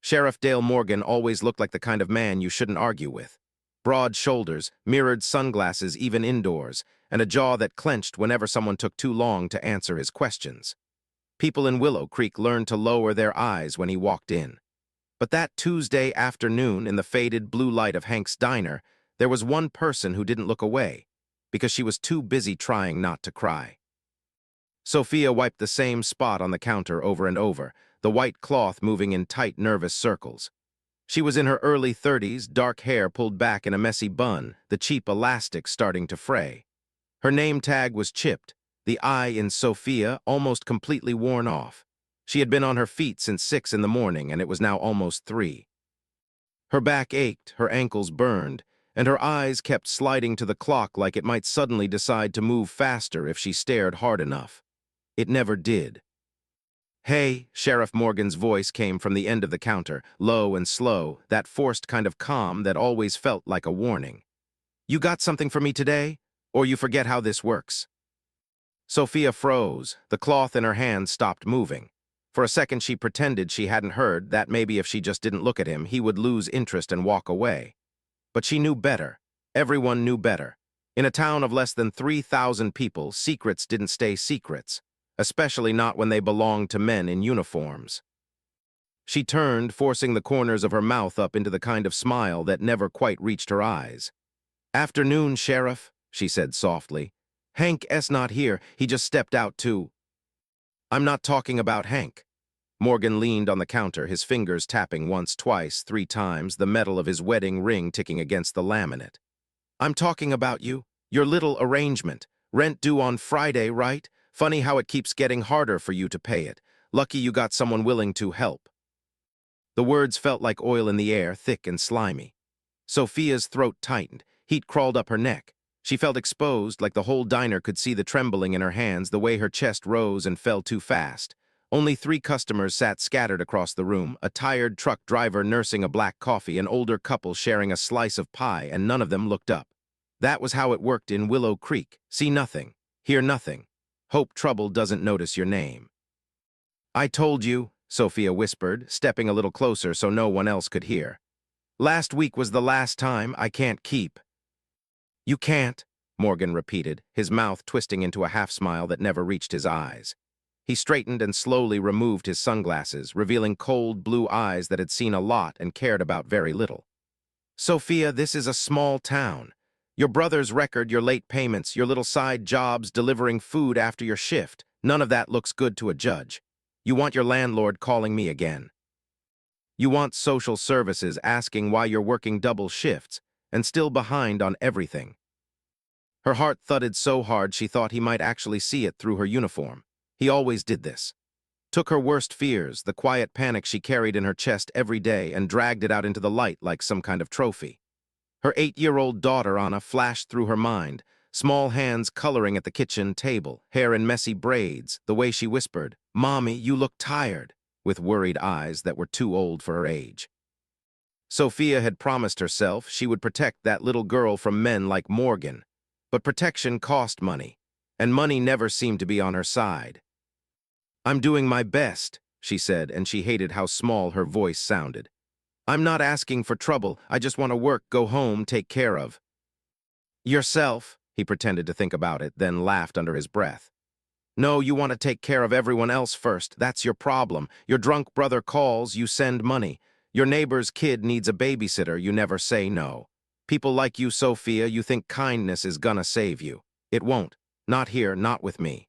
Sheriff Dale Morgan always looked like the kind of man you shouldn't argue with. Broad shoulders, mirrored sunglasses even indoors, and a jaw that clenched whenever someone took too long to answer his questions. People in Willow Creek learned to lower their eyes when he walked in. But that Tuesday afternoon, in the faded blue light of Hank's diner, there was one person who didn't look away, because she was too busy trying not to cry. Sophia wiped the same spot on the counter over and over, the white cloth moving in tight, nervous circles. She was in her early 30s, dark hair pulled back in a messy bun, the cheap elastic starting to fray. Her name tag was chipped, the I in Sophia almost completely worn off. She had been on her feet since 6 in the morning, and it was now almost 3. Her back ached, her ankles burned, and her eyes kept sliding to the clock like it might suddenly decide to move faster if she stared hard enough. It never did. "Hey," Sheriff Morgan's voice came from the end of the counter, low and slow, that forced kind of calm that always felt like a warning. "You got something for me today? Or you forget how this works?" Sophia froze. The cloth in her hand stopped moving. For a second she pretended she hadn't heard that maybe if she just didn't look at him, he would lose interest and walk away. But she knew better. Everyone knew better. In a town of less than 3,000 people, secrets didn't stay secrets, especially not when they belonged to men in uniforms. She turned, forcing the corners of her mouth up into the kind of smile that never quite reached her eyes. "Afternoon, Sheriff," she said softly. "Hank S. not here. He just stepped out too." "I'm not talking about Hank." Morgan leaned on the counter, his fingers tapping once, twice, 3 times, the metal of his wedding ring ticking against the laminate. "I'm talking about you. Your little arrangement. Rent due on Friday, right? Funny how it keeps getting harder for you to pay it. Lucky you got someone willing to help." The words felt like oil in the air, thick and slimy. Sophia's throat tightened. Heat crawled up her neck. She felt exposed, like the whole diner could see the trembling in her hands, the way her chest rose and fell too fast. Only 3 customers sat scattered across the room, a tired truck driver nursing a black coffee, an older couple sharing a slice of pie, and none of them looked up. That was how it worked in Willow Creek. See nothing, hear nothing. Hope trouble doesn't notice your name. "I told you," Sophia whispered, stepping a little closer so no one else could hear. "Last week was the last time. I can't keep." "You can't," Morgan repeated, his mouth twisting into a half-smile that never reached his eyes. He straightened and slowly removed his sunglasses, revealing cold blue eyes that had seen a lot and cared about very little. "Sophia, this is a small town. Your brother's record, your late payments, your little side jobs delivering food after your shift, none of that looks good to a judge. You want your landlord calling me again. You want social services asking why you're working double shifts and still behind on everything." Her heart thudded so hard she thought he might actually see it through her uniform. He always did this. Took her worst fears, the quiet panic she carried in her chest every day, and dragged it out into the light like some kind of trophy. Her 8-year-old daughter, Anna, flashed through her mind, small hands coloring at the kitchen table, hair in messy braids, the way she whispered, "Mommy, you look tired," with worried eyes that were too old for her age. Sophia had promised herself she would protect that little girl from men like Morgan, but protection cost money, and money never seemed to be on her side. "I'm doing my best," she said, and she hated how small her voice sounded. "I'm not asking for trouble. I just want to work, go home, take care of yourself." He pretended to think about it, then laughed under his breath. "No, you want to take care of everyone else first. That's your problem. Your drunk brother calls, you send money. Your neighbor's kid needs a babysitter, you never say no. People like you, Sophia, you think kindness is gonna save you. It won't. Not here, not with me."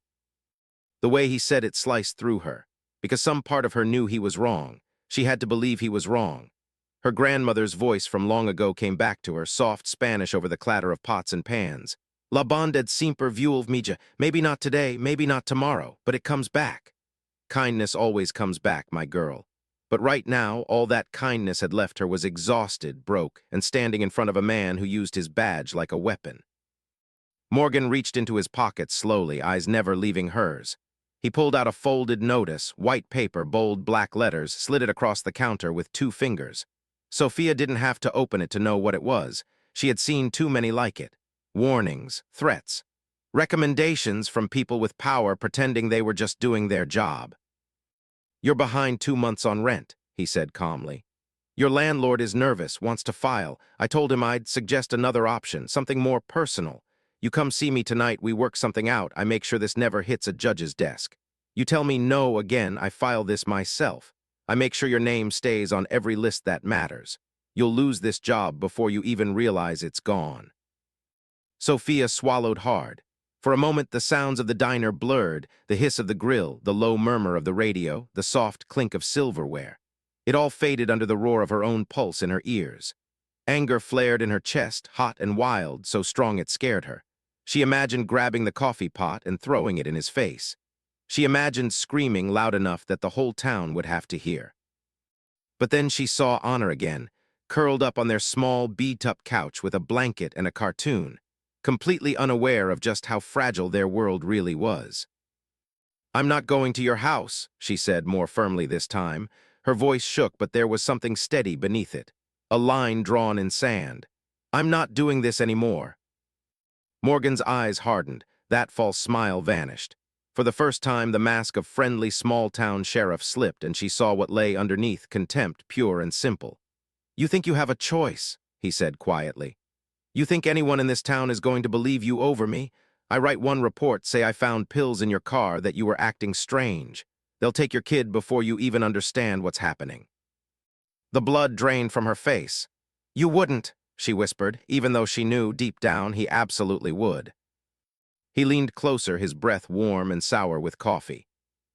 The way he said it sliced through her, because some part of her knew he was wrong. She had to believe he was wrong. Her grandmother's voice from long ago came back to her, soft Spanish over the clatter of pots and pans. "La bondad siempre vuelve, maybe not today, maybe not tomorrow, but it comes back. Kindness always comes back, my girl." But right now, all that kindness had left her was exhausted, broke, and standing in front of a man who used his badge like a weapon. Morgan reached into his pocket slowly, eyes never leaving hers. He pulled out a folded notice, white paper, bold black letters, slid it across the counter with 2 fingers. Sophia didn't have to open it to know what it was. She had seen too many like it. Warnings, threats, recommendations from people with power pretending they were just doing their job. "You're behind 2 months on rent," he said calmly. Your landlord is nervous, wants to file. I told him I'd suggest another option, something more personal. You come see me tonight, we work something out, I make sure this never hits a judge's desk. You tell me no again, I file this myself. I make sure your name stays on every list that matters. You'll lose this job before you even realize it's gone. Sophia swallowed hard. For a moment, the sounds of the diner blurred, the hiss of the grill, the low murmur of the radio, the soft clink of silverware. It all faded under the roar of her own pulse in her ears. Anger flared in her chest, hot and wild, so strong it scared her. She imagined grabbing the coffee pot and throwing it in his face. She imagined screaming loud enough that the whole town would have to hear. But then she saw Honor again, curled up on their small, beat-up couch with a blanket and a cartoon, completely unaware of just how fragile their world really was. "I'm not going to your house," she said more firmly this time. Her voice shook, but there was something steady beneath it, a line drawn in sand. "I'm not doing this anymore." Morgan's eyes hardened. That false smile vanished. For the first time, the mask of friendly small-town sheriff slipped, and she saw what lay underneath: contempt, pure and simple. "You think you have a choice," he said quietly. "You think anyone in this town is going to believe you over me? I write one report, say I found pills in your car, that you were acting strange. They'll take your kid before you even understand what's happening." The blood drained from her face. "You wouldn't," she whispered, even though she knew deep down he absolutely would. He leaned closer, his breath warm and sour with coffee.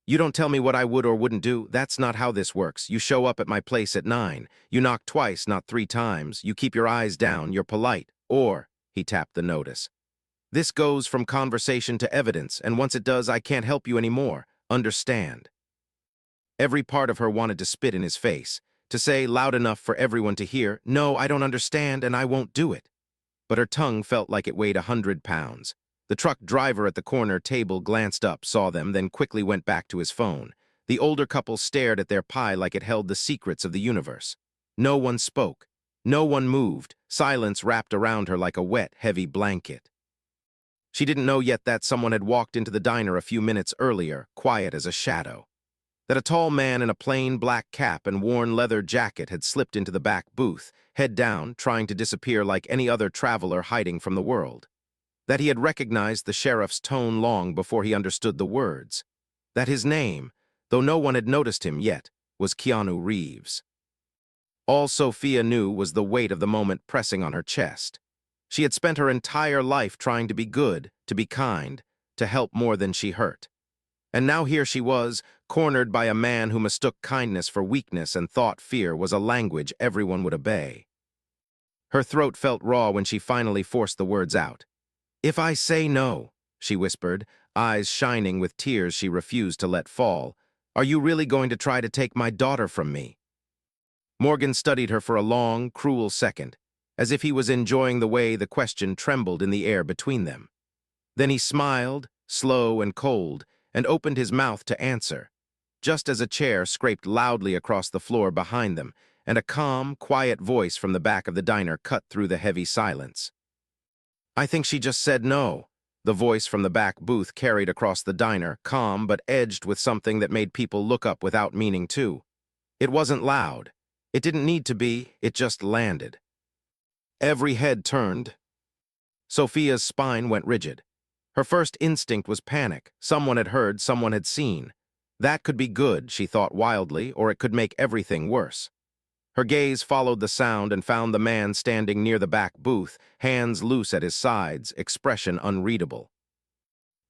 "You don't tell me what I would or wouldn't do. That's not how this works. You show up at my place at 9. You knock twice, not 3 times. You keep your eyes down. You're polite. Or," he tapped the notice, "this goes from conversation to evidence, and once it does, I can't help you anymore. Understand?" Every part of her wanted to spit in his face, to say loud enough for everyone to hear, "No, I don't understand, and I won't do it." But her tongue felt like it weighed 100 pounds. The truck driver at the corner table glanced up, saw them, then quickly went back to his phone. The older couple stared at their pie like it held the secrets of the universe. No one spoke. No one moved. Silence wrapped around her like a wet, heavy blanket. She didn't know yet that someone had walked into the diner a few minutes earlier, quiet as a shadow. That a tall man in a plain black cap and worn leather jacket had slipped into the back booth, head down, trying to disappear like any other traveler hiding from the world. That he had recognized the sheriff's tone long before he understood the words. That his name, though no one had noticed him yet, was Keanu Reeves. All Sophia knew was the weight of the moment pressing on her chest. She had spent her entire life trying to be good, to be kind, to help more than she hurt. And now here she was, cornered by a man who mistook kindness for weakness and thought fear was a language everyone would obey. Her throat felt raw when she finally forced the words out. "If I say no," she whispered, eyes shining with tears she refused to let fall, "are you really going to try to take my daughter from me?" Morgan studied her for a long, cruel second, as if he was enjoying the way the question trembled in the air between them. Then he smiled, slow and cold, and opened his mouth to answer, just as a chair scraped loudly across the floor behind them, and a calm, quiet voice from the back of the diner cut through the heavy silence. "I think she just said no," the voice from the back booth carried across the diner, calm but edged with something that made people look up without meaning to. It wasn't loud. It didn't need to be. It just landed. Every head turned. Sophia's spine went rigid. Her first instinct was panic. Someone had heard, someone had seen. That could be good, she thought wildly, or it could make everything worse. Her gaze followed the sound and found the man standing near the back booth, hands loose at his sides, expression unreadable.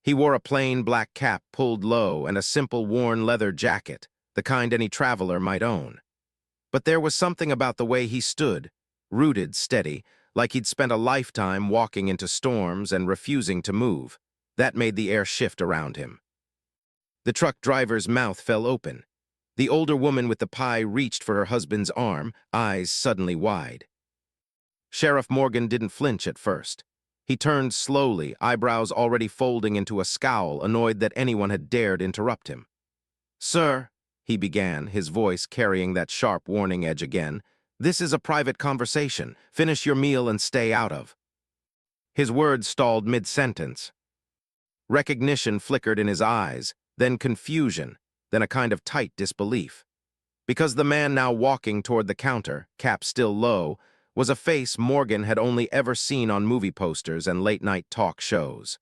He wore a plain black cap pulled low and a simple worn leather jacket, the kind any traveler might own. But there was something about the way he stood, rooted, steady, like he'd spent a lifetime walking into storms and refusing to move. That made the air shift around him. The truck driver's mouth fell open. The older woman with the pie reached for her husband's arm, eyes suddenly wide. Sheriff Morgan didn't flinch at first. He turned slowly, eyebrows already folding into a scowl, annoyed that anyone had dared interrupt him. "Sir," he began, his voice carrying that sharp warning edge again, "this is a private conversation. Finish your meal and stay out of." His words stalled mid-sentence. Recognition flickered in his eyes, then confusion, then a kind of tight disbelief. Because the man now walking toward the counter, cap still low, was a face Morgan had only ever seen on movie posters and late-night talk shows.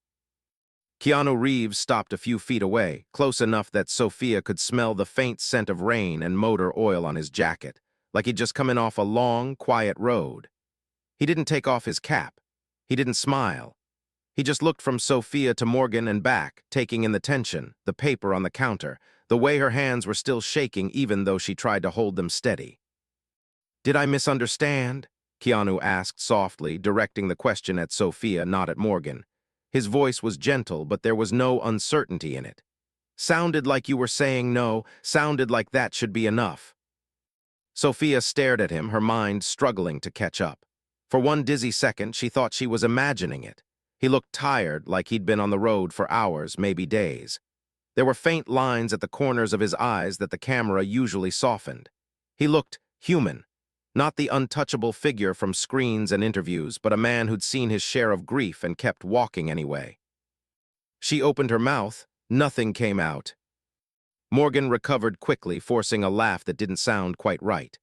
Keanu Reeves stopped a few feet away, close enough that Sophia could smell the faint scent of rain and motor oil on his jacket, like he'd just come in off a long, quiet road. He didn't take off his cap. He didn't smile. He just looked from Sophia to Morgan and back, taking in the tension, the paper on the counter, the way her hands were still shaking even though she tried to hold them steady. "Did I misunderstand?" Keanu asked softly, directing the question at Sophia, not at Morgan. His voice was gentle, but there was no uncertainty in it. "Sounded like you were saying no, sounded like that should be enough." Sophia stared at him, her mind struggling to catch up. For one dizzy second, she thought she was imagining it. He looked tired, like he'd been on the road for hours, maybe days. There were faint lines at the corners of his eyes that the camera usually softened. He looked human, not the untouchable figure from screens and interviews, but a man who'd seen his share of grief and kept walking anyway. She opened her mouth. Nothing came out. Morgan recovered quickly, forcing a laugh that didn't sound quite right.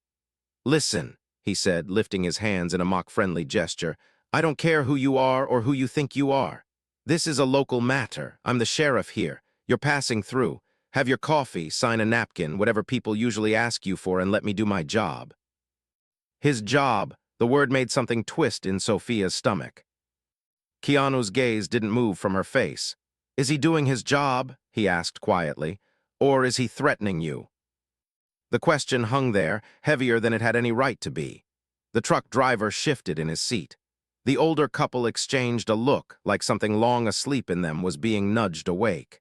"Listen," he said, lifting his hands in a mock-friendly gesture. "I don't care who you are or who you think you are. This is a local matter. I'm the sheriff here. You're passing through. Have your coffee, sign a napkin, whatever people usually ask you for, and let me do my job." His job. The word made something twist in Sophia's stomach. Keanu's gaze didn't move from her face. "Is he doing his job?" he asked quietly. "Or is he threatening you?" The question hung there, heavier than it had any right to be. The truck driver shifted in his seat. The older couple exchanged a look, like something long asleep in them was being nudged awake.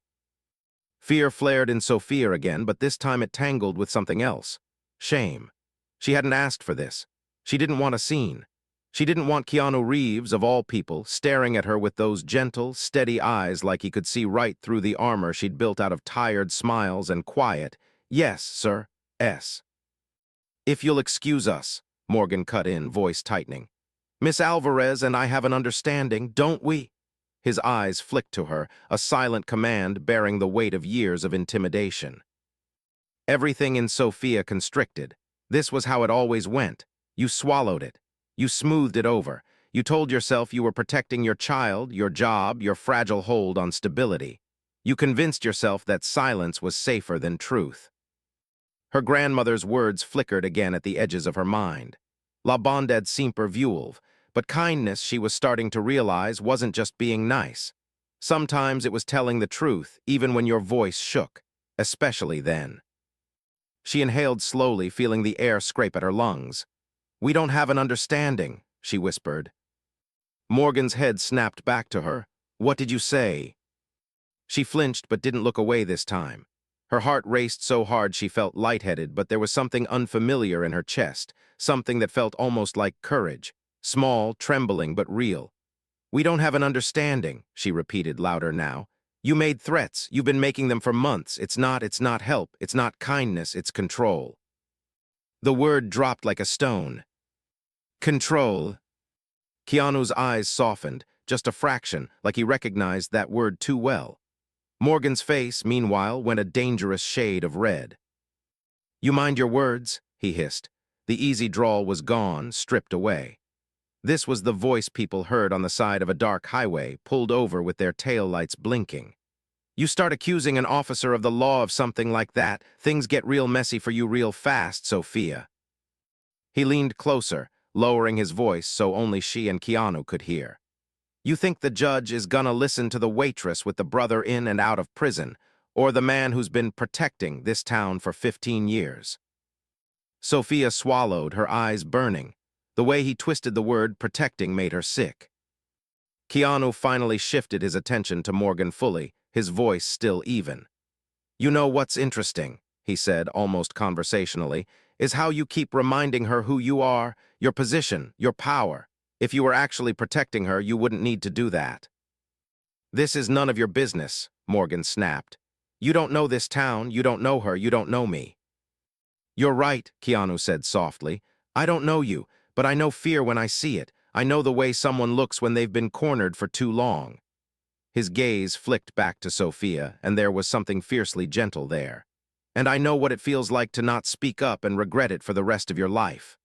Fear flared in Sophia again, but this time it tangled with something else. Shame. She hadn't asked for this. She didn't want a scene. She didn't want Keanu Reeves, of all people, staring at her with those gentle, steady eyes like he could see right through the armor she'd built out of tired smiles and quiet, "Yes, sir, S." "If you'll excuse us," Morgan cut in, voice tightening. "Miss Alvarez and I have an understanding, don't we?" His eyes flicked to her, a silent command bearing the weight of years of intimidation. Everything in Sophia constricted. This was how it always went. You swallowed it. You smoothed it over. You told yourself you were protecting your child, your job, your fragile hold on stability. You convinced yourself that silence was safer than truth. Her grandmother's words flickered again at the edges of her mind. La bondad semper viuelve, but kindness, she was starting to realize, wasn't just being nice. Sometimes it was telling the truth, even when your voice shook, especially then. She inhaled slowly, feeling the air scrape at her lungs. "We don't have an understanding," she whispered. Morgan's head snapped back to her. "What did you say?" She flinched but didn't look away this time. Her heart raced so hard she felt lightheaded, but there was something unfamiliar in her chest, something that felt almost like courage, small, trembling, but real. "We don't have an understanding," she repeated louder now. "You made threats. You've been making them for months. It's not help. It's not kindness. It's control." The word dropped like a stone. Control. Keanu's eyes softened, just a fraction, like he recognized that word too well. Morgan's face, meanwhile, went a dangerous shade of red. "You mind your words?" he hissed. The easy drawl was gone, stripped away. This was the voice people heard on the side of a dark highway, pulled over with their taillights blinking. "You start accusing an officer of the law of something like that, things get real messy for you real fast, Sophia." He leaned closer, lowering his voice so only she and Keanu could hear. "You think the judge is gonna listen to the waitress with the brother in and out of prison, or the man who's been protecting this town for 15 years? Sophia swallowed, her eyes burning. The way he twisted the word protecting made her sick. Keanu finally shifted his attention to Morgan fully, his voice still even. "You know what's interesting," he said, almost conversationally, "is how you keep reminding her who you are, your position, your power. If you were actually protecting her, you wouldn't need to do that." "This is none of your business," Morgan snapped. "You don't know this town, you don't know her, you don't know me." "You're right," Keanu said softly. "I don't know you, but I know fear when I see it. I know the way someone looks when they've been cornered for too long." His gaze flicked back to Sophia, and there was something fiercely gentle there. And I know what it feels like to not speak up and regret it for the rest of your life."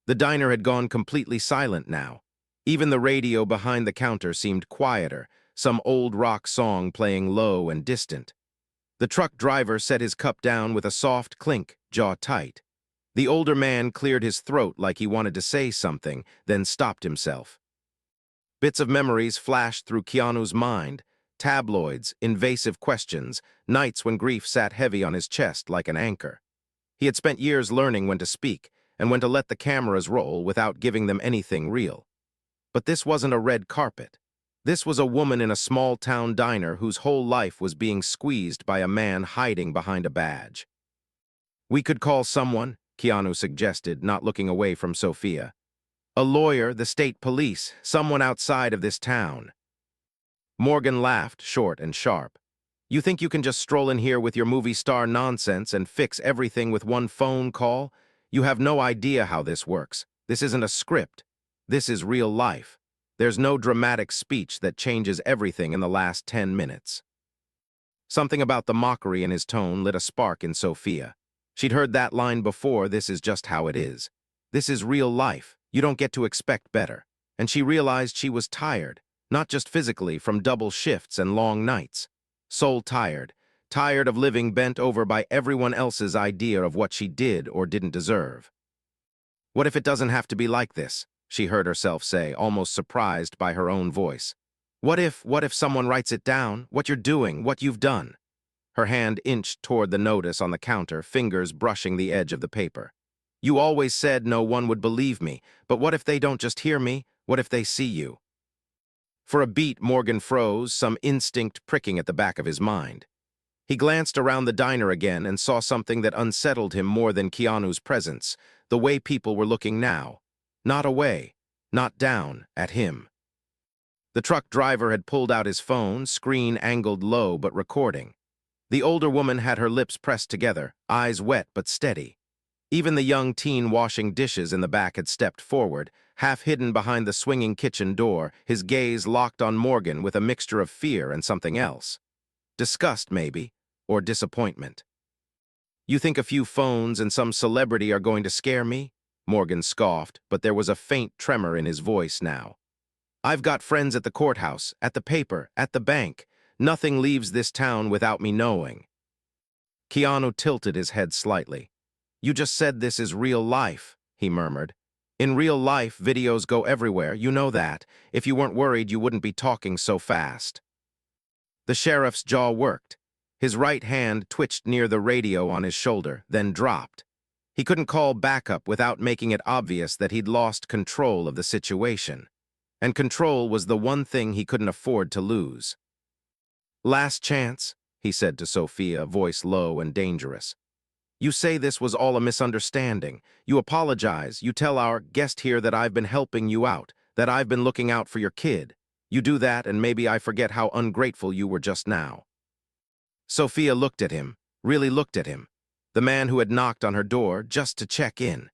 The diner had gone completely silent now. Even the radio behind the counter seemed quieter, some old rock song playing low and distant. The truck driver set his cup down with a soft clink, jaw tight. The older man cleared his throat like he wanted to say something, then stopped himself. Bits of memories flashed through Keanu's mind, tabloids, invasive questions, nights when grief sat heavy on his chest like an anchor. He had spent years learning when to speak and when to let the cameras roll without giving them anything real. But this wasn't a red carpet. This was a woman in a small-town diner whose whole life was being squeezed by a man hiding behind a badge. "We could call someone," Keanu suggested, not looking away from Sophia. "A lawyer, the state police, someone outside of this town." Morgan laughed, short and sharp. "You think you can just stroll in here with your movie star nonsense and fix everything with one phone call? You have no idea how this works. This isn't a script. This is real life. There's no dramatic speech that changes everything in the last 10 minutes. Something about the mockery in his tone lit a spark in Sophia. She'd heard that line before, "This is just how it is. This is real life. You don't get to expect better." And she realized she was tired, not just physically from double shifts and long nights. Soul tired, tired of living bent over by everyone else's idea of what she did or didn't deserve. "What if it doesn't have to be like this?" she heard herself say, almost surprised by her own voice. What if someone writes it down, what you're doing, what you've done?" Her hand inched toward the notice on the counter, fingers brushing the edge of the paper. "You always said no one would believe me, but what if they don't just hear me? What if they see you?" For a beat, Morgan froze, some instinct pricking at the back of his mind. He glanced around the diner again and saw something that unsettled him more than Keanu's presence, the way people were looking now. Not away, not down, at him. The truck driver had pulled out his phone, screen angled low but recording. The older woman had her lips pressed together, eyes wet but steady. Even the young teen washing dishes in the back had stepped forward, half hidden behind the swinging kitchen door, his gaze locked on Morgan with a mixture of fear and something else. Disgust, maybe, or disappointment. "You think a few phones and some celebrity are going to scare me?" Morgan scoffed, but there was a faint tremor in his voice now. "I've got friends at the courthouse, at the paper, at the bank. Nothing leaves this town without me knowing." Keanu tilted his head slightly. "You just said this is real life," he murmured. "In real life, videos go everywhere, you know that. If you weren't worried, you wouldn't be talking so fast." The sheriff's jaw worked. His right hand twitched near the radio on his shoulder, then dropped. He couldn't call backup without making it obvious that he'd lost control of the situation. And control was the one thing he couldn't afford to lose. "Last chance," he said to Sophia, voice low and dangerous. "You say this was all a misunderstanding. You apologize. You tell our guest here that I've been helping you out, that I've been looking out for your kid. You do that, and maybe I forget how ungrateful you were just now." Sophia looked at him, really looked at him. The man who had knocked on her door just to check in.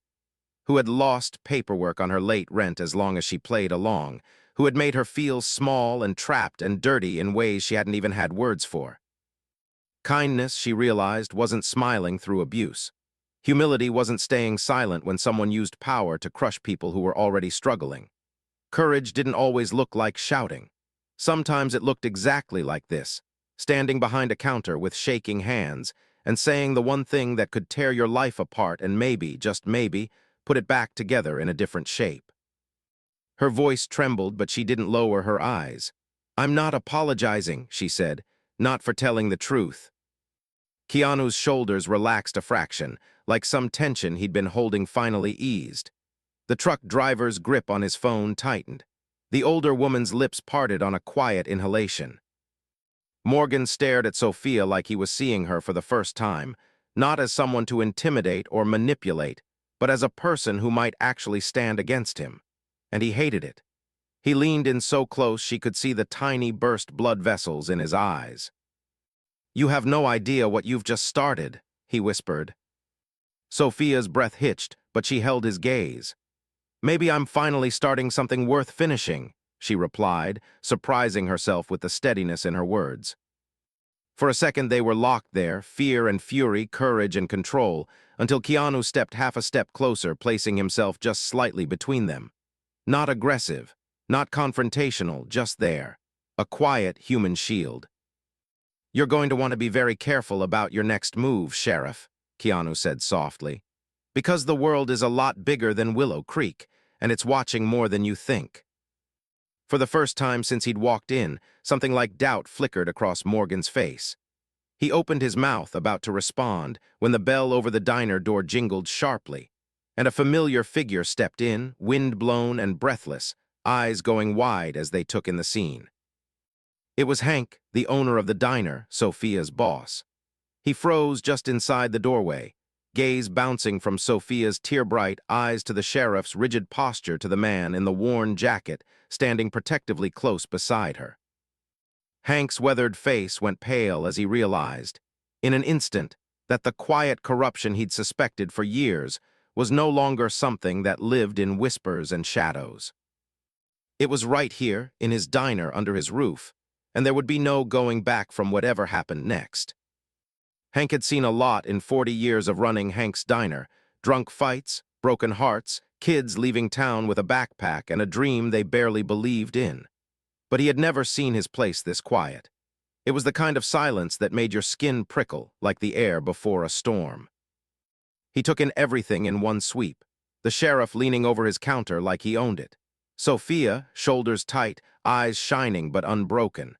Who had lost paperwork on her late rent as long as she played along. Who had made her feel small and trapped and dirty in ways she hadn't even had words for. Kindness, she realized, wasn't smiling through abuse. Humility wasn't staying silent when someone used power to crush people who were already struggling. Courage didn't always look like shouting. Sometimes it looked exactly like this, standing behind a counter with shaking hands and saying the one thing that could tear your life apart and maybe, just maybe, put it back together in a different shape. Her voice trembled, but she didn't lower her eyes. "I'm not apologizing," she said, "not for telling the truth." Keanu's shoulders relaxed a fraction, like some tension he'd been holding finally eased. The truck driver's grip on his phone tightened. The older woman's lips parted on a quiet inhalation. Morgan stared at Sophia like he was seeing her for the first time, not as someone to intimidate or manipulate, but as a person who might actually stand against him. And he hated it. He leaned in so close she could see the tiny burst blood vessels in his eyes. "You have no idea what you've just started," he whispered. Sophia's breath hitched, but she held his gaze. "Maybe I'm finally starting something worth finishing," she replied, surprising herself with the steadiness in her words. For a second they were locked there, fear and fury, courage and control, until Keanu stepped half a step closer, placing himself just slightly between them. Not aggressive, not confrontational, just there. A quiet human shield. "You're going to want to be very careful about your next move, Sheriff," Keanu said softly. "Because the world is a lot bigger than Willow Creek, and it's watching more than you think." For the first time since he'd walked in, something like doubt flickered across Morgan's face. He opened his mouth, about to respond, when the bell over the diner door jingled sharply, and a familiar figure stepped in, wind-blown and breathless, eyes going wide as they took in the scene. It was Hank, the owner of the diner, Sophia's boss. He froze just inside the doorway, gaze bouncing from Sophia's tear-bright eyes to the sheriff's rigid posture to the man in the worn jacket standing protectively close beside her. Hank's weathered face went pale as he realized, in an instant, that the quiet corruption he'd suspected for years was no longer something that lived in whispers and shadows. It was right here, in his diner under his roof, and there would be no going back from whatever happened next. Hank had seen a lot in 40 years of running Hank's diner: drunk fights, broken hearts, kids leaving town with a backpack and a dream they barely believed in. But he had never seen his place this quiet. It was the kind of silence that made your skin prickle, like the air before a storm. He took in everything in one sweep, the sheriff leaning over his counter like he owned it. Sophia, shoulders tight, eyes shining but unbroken.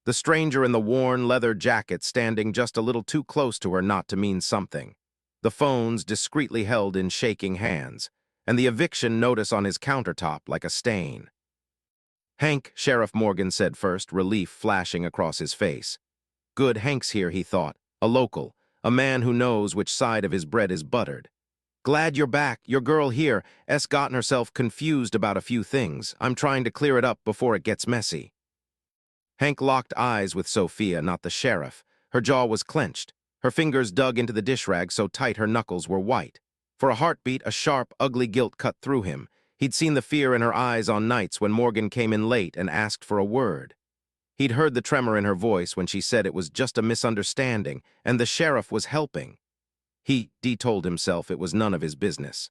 The stranger in the worn leather jacket standing just a little too close to her not to mean something. The phones discreetly held in shaking hands, and the eviction notice on his countertop like a stain. "Hank," Sheriff Morgan said first, relief flashing across his face. Good, Hank's here, he thought. A local, a man who knows which side of his bread is buttered. "Glad you're back. Your girl here, gotten herself confused about a few things. I'm trying to clear it up before it gets messy." Hank locked eyes with Sophia, not the sheriff. Her jaw was clenched. Her fingers dug into the dish rag so tight her knuckles were white. For a heartbeat, a sharp, ugly guilt cut through him. He'd seen the fear in her eyes on nights when Morgan came in late and asked for a word. He'd heard the tremor in her voice when she said it was just a misunderstanding, and the sheriff was helping. He told himself it was none of his business.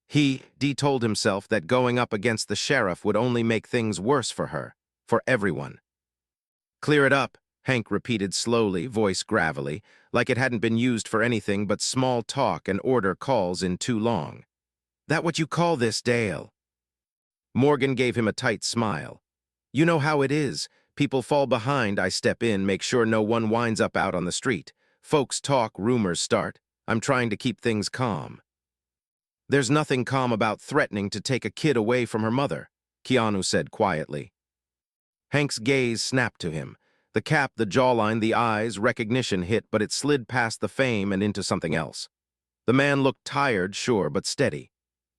He told himself that going up against the sheriff would only make things worse for her, for everyone. "Clear it up," Hank repeated slowly, voice gravelly, like it hadn't been used for anything but small talk and order calls in too long. "That what you call this, Dale?" Morgan gave him a tight smile. "You know how it is. People fall behind, I step in, make sure no one winds up out on the street. Folks talk, rumors start. I'm trying to keep things calm." "There's nothing calm about threatening to take a kid away from her mother," Keanu said quietly. Hank's gaze snapped to him. The cap, the jawline, the eyes, recognition hit, but it slid past the fame and into something else. The man looked tired, sure, but steady.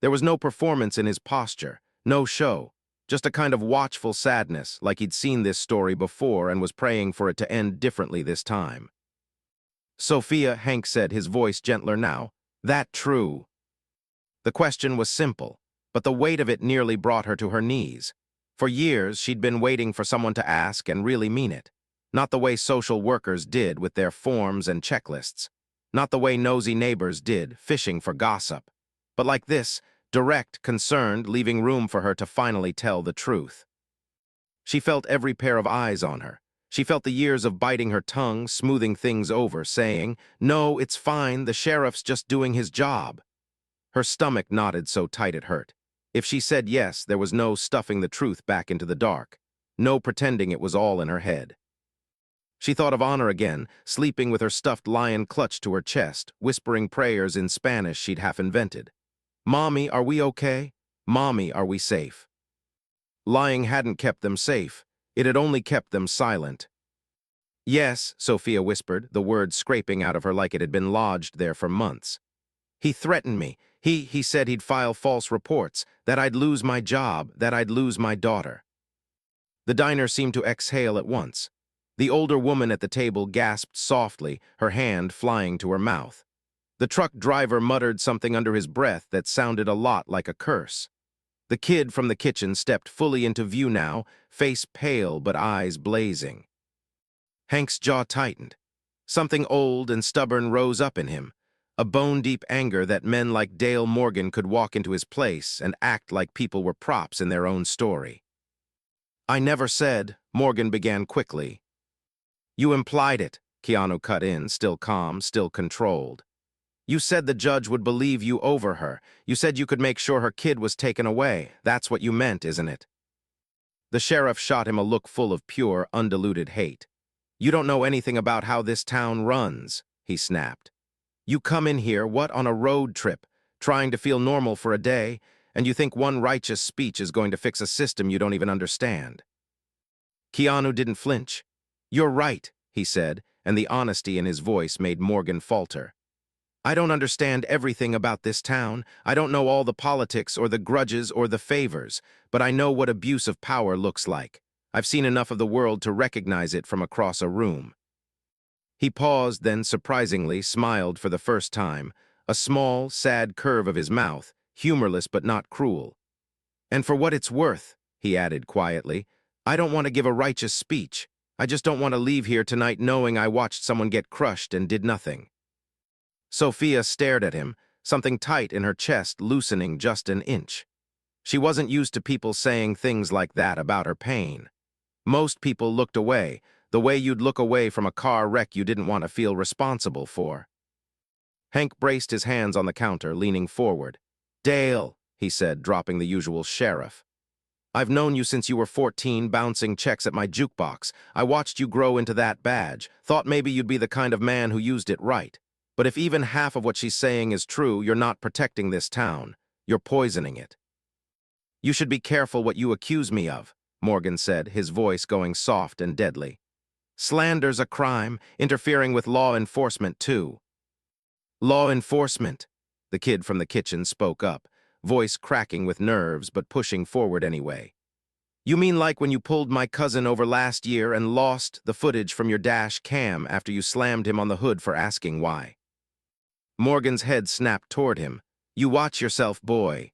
There was no performance in his posture, no show, just a kind of watchful sadness, like he'd seen this story before and was praying for it to end differently this time. "Sophia," Hank said, his voice gentler now, "that true?" The question was simple, but the weight of it nearly brought her to her knees. For years, she'd been waiting for someone to ask and really mean it. Not the way social workers did with their forms and checklists. Not the way nosy neighbors did, fishing for gossip. But like this, direct, concerned, leaving room for her to finally tell the truth. She felt every pair of eyes on her. She felt the years of biting her tongue, smoothing things over, saying, "No, it's fine, the sheriff's just doing his job." Her stomach knotted so tight it hurt. If she said yes, there was no stuffing the truth back into the dark. No pretending it was all in her head. She thought of Honor again, sleeping with her stuffed lion clutched to her chest, whispering prayers in Spanish she'd half invented. "Mommy, are we okay? Mommy, are we safe?" Lying hadn't kept them safe. It had only kept them silent. "Yes," Sophia whispered, the words scraping out of her like it had been lodged there for months. "He threatened me. He said he'd file false reports, that I'd lose my job, that I'd lose my daughter." The diner seemed to exhale at once. The older woman at the table gasped softly, her hand flying to her mouth. The truck driver muttered something under his breath that sounded a lot like a curse. The kid from the kitchen stepped fully into view now, face pale but eyes blazing. Hank's jaw tightened. Something old and stubborn rose up in him, a bone-deep anger that men like Dale Morgan could walk into his place and act like people were props in their own story. "I never said," Morgan began quickly. "You implied it," Keanu cut in, still calm, still controlled. "You said the judge would believe you over her. You said you could make sure her kid was taken away. That's what you meant, isn't it?" The sheriff shot him a look full of pure, undiluted hate. "You don't know anything about how this town runs," he snapped. "You come in here, what, on a road trip, trying to feel normal for a day, and you think one righteous speech is going to fix a system you don't even understand." Keanu didn't flinch. "You're right," he said, and the honesty in his voice made Morgan falter. "I don't understand everything about this town. I don't know all the politics or the grudges or the favors, but I know what abuse of power looks like. I've seen enough of the world to recognize it from across a room." He paused, then surprisingly smiled for the first time, a small, sad curve of his mouth, humorless but not cruel. "And for what it's worth," he added quietly, "I don't want to give a righteous speech. I just don't want to leave here tonight knowing I watched someone get crushed and did nothing." Sophia stared at him, something tight in her chest loosening just an inch. She wasn't used to people saying things like that about her pain. Most people looked away, the way you'd look away from a car wreck you didn't want to feel responsible for. Hank braced his hands on the counter, leaning forward. "Dale," he said, dropping the usual sheriff. "I've known you since you were 14, bouncing checks at my jukebox. I watched you grow into that badge, thought maybe you'd be the kind of man who used it right. But if even half of what she's saying is true, you're not protecting this town. You're poisoning it." "You should be careful what you accuse me of," Morgan said, his voice going soft and deadly. "Slander's a crime, interfering with law enforcement, too." "Law enforcement," the kid from the kitchen spoke up, voice cracking with nerves but pushing forward anyway. "You mean like when you pulled my cousin over last year and lost the footage from your dash cam after you slammed him on the hood for asking why?" Morgan's head snapped toward him. "You watch yourself, boy."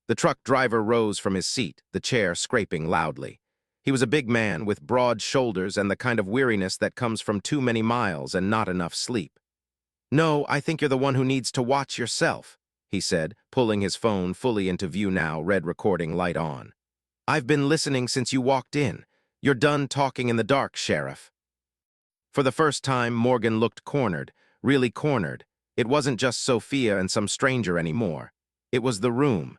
The truck driver rose from his seat, the chair scraping loudly. He was a big man with broad shoulders and the kind of weariness that comes from too many miles and not enough sleep. "No, I think you're the one who needs to watch yourself," he said, pulling his phone fully into view now, red recording light on. "I've been listening since you walked in. You're done talking in the dark, Sheriff." For the first time, Morgan looked cornered, really cornered. It wasn't just Sophia and some stranger anymore. It was the room.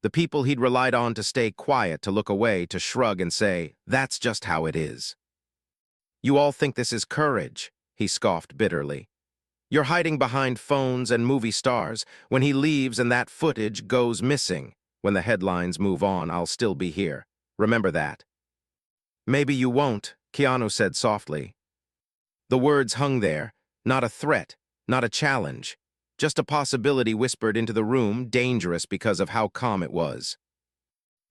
The people he'd relied on to stay quiet, to look away, to shrug and say, "That's just how it is." "You all think this is courage," he scoffed bitterly. "You're hiding behind phones and movie stars. When he leaves and that footage goes missing, when the headlines move on, I'll still be here. Remember that." "Maybe you won't," Keanu said softly. The words hung there, not a threat, not a challenge, just a possibility whispered into the room, dangerous because of how calm it was.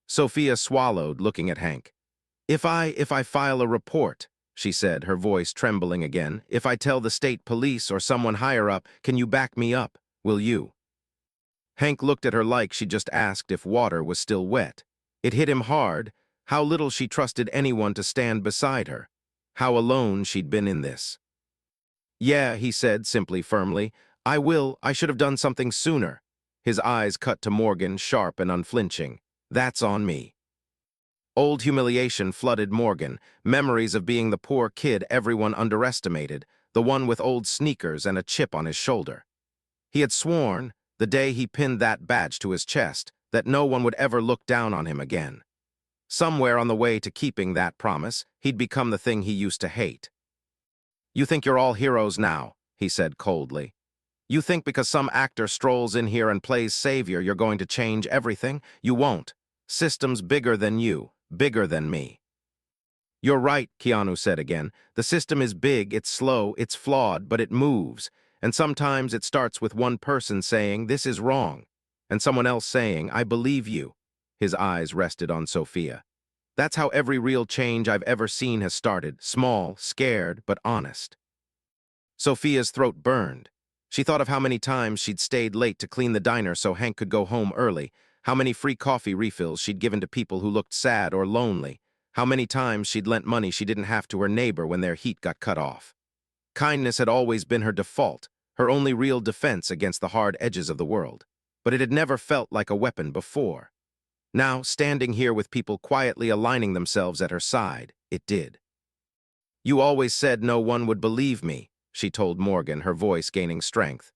Sophia swallowed, looking at Hank. If I file a report," she said, her voice trembling again, "if I tell the state police or someone higher up, can you back me up? Will you?" Hank looked at her like she just asked if water was still wet. It hit him hard, how little she trusted anyone to stand beside her, how alone she'd been in this. "Yeah," he said, simply firmly. "I will. I should have done something sooner." His eyes cut to Morgan, sharp and unflinching. "That's on me." Old humiliation flooded Morgan, memories of being the poor kid everyone underestimated, the one with old sneakers and a chip on his shoulder. He had sworn, the day he pinned that badge to his chest, that no one would ever look down on him again. Somewhere on the way to keeping that promise, he'd become the thing he used to hate. "You think you're all heroes now," he said coldly. "You think because some actor strolls in here and plays savior, you're going to change everything? You won't. System's bigger than you, bigger than me." "You're right," Keanu said again. "The system is big, it's slow, it's flawed, but it moves. And sometimes it starts with one person saying, 'This is wrong,' and someone else saying, 'I believe you.'" His eyes rested on Sophia. "That's how every real change I've ever seen has started, small, scared, but honest." Sophia's throat burned. She thought of how many times she'd stayed late to clean the diner so Hank could go home early, how many free coffee refills she'd given to people who looked sad or lonely, How many times she'd lent money she didn't have to her neighbor when their heat got cut off. Kindness had always been her default, her only real defense against the hard edges of the world. But it had never felt like a weapon before. Now, standing here with people quietly aligning themselves at her side, it did. "You always said no one would believe me," she told Morgan, her voice gaining strength.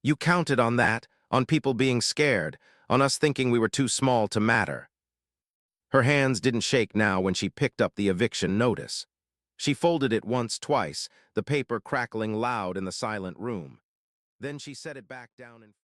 "You counted on that, on people being scared, on us thinking we were too small to matter." Her hands didn't shake now when she picked up the eviction notice. She folded it once, twice, the paper crackling loud in the silent room. Then she set it back down and